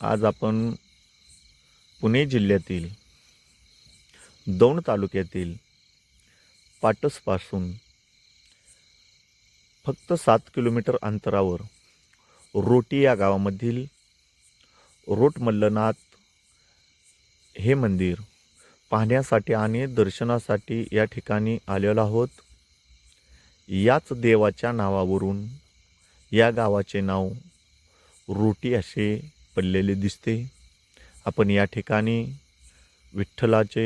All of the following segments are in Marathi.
आज आपण पुणे जिल्ह्यातील दौंड तालुक्यातील पाटसपासून फक्त 7 किलोमीटर अंतरावर रोटी या गावामधील रोट मल्लनाथ हे मंदिर पाहण्यासाठी आणि दर्शनासाठी या ठिकाणी आलेलो आहोत. याच देवाच्या नावावरून या गावाचे नाव रोटी असे पडलेले दिसते. आपण या ठिकाणी विठ्ठलाचे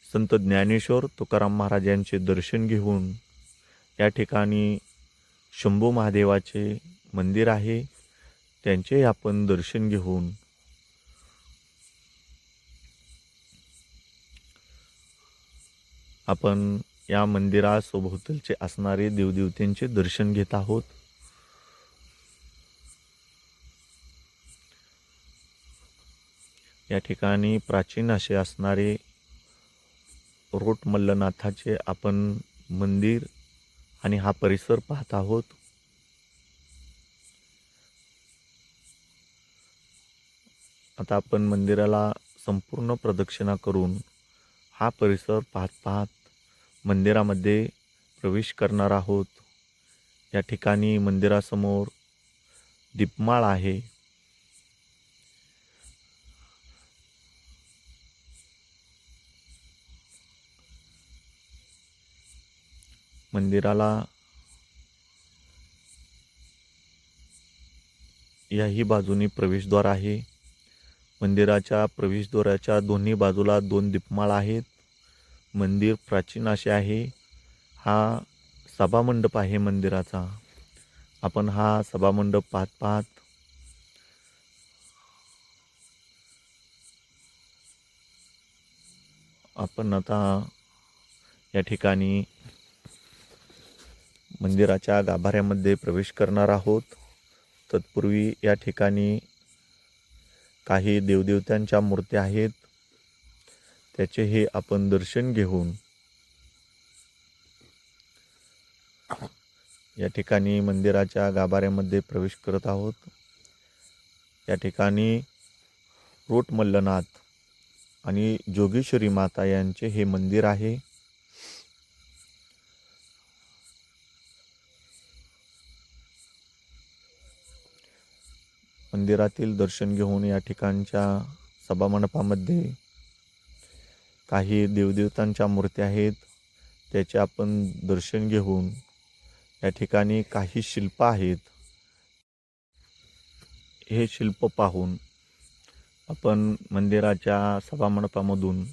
संत ज्ञानेश्वर तुकाराम महाराज यांचे दर्शन घेऊन या ठिकाणी शंभू महादेवाचे मंदिर आहे त्यांचे आपण दर्शन घेऊन आपण या मंदिरासोभोवतालचे असणारे देवदेवतेंचे दर्शन घेत आहोत. या ठिकाणी प्राचीन असे असणारे रोट मल्लनाथाचे आपण मंदिर आणि हा परिसर पाहत आहोत. आता आपण मंदिराला संपूर्ण प्रदक्षिणा करून हा परिसर पाहत मंदिरामध्ये प्रवेश करणार आहोत. या ठिकाणी मंदिरासमोर दीपमाळ आहे. मंदिराला याही बाजूनी प्रवेशद्वार आहे. मंदिराच्या प्रवेशद्वाराच्या दोन्ही बाजूला 2 दीपमाळ आहेत. मंदिर प्राचीन असे आहे. हा सभामंडप आहे मंदिराचा. आपण हा सभामंडप पाहत आपण आता या ठिकाणी मंदिराच्या गाभाऱ्यामध्ये प्रवेश करणार आहोत. तत्पूर्वी या ठिकाणी काही देवदेवतांच्या मूर्त्या आहेत त्याचे हे आपण दर्शन घेऊन या ठिकाणी मंदिराच्या गाभाऱ्यामध्ये प्रवेश करत आहोत. या ठिकाणी रोट मल्लनाथ आणि जोगेश्वरी माता यांचे हे मंदिर आहे. मंदिरातील दर्शन घेऊन या ठिकाणच्या सभामंडपामध्ये काही देवदेवतांच्या मूर्त्या आहेत त्याचे आपण दर्शन घेऊन या ठिकाणी काही शिल्प आहेत हे शिल्प पाहून आपण मंदिराच्या सभामंडपामधून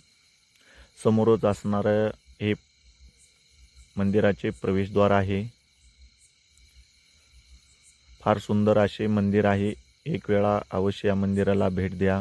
समोरच असणारं हे मंदिराचे प्रवेशद्वार आहे. फार सुंदर असे मंदिर आहे. एक वेळा अवश्य या मंदिराला भेट द्या.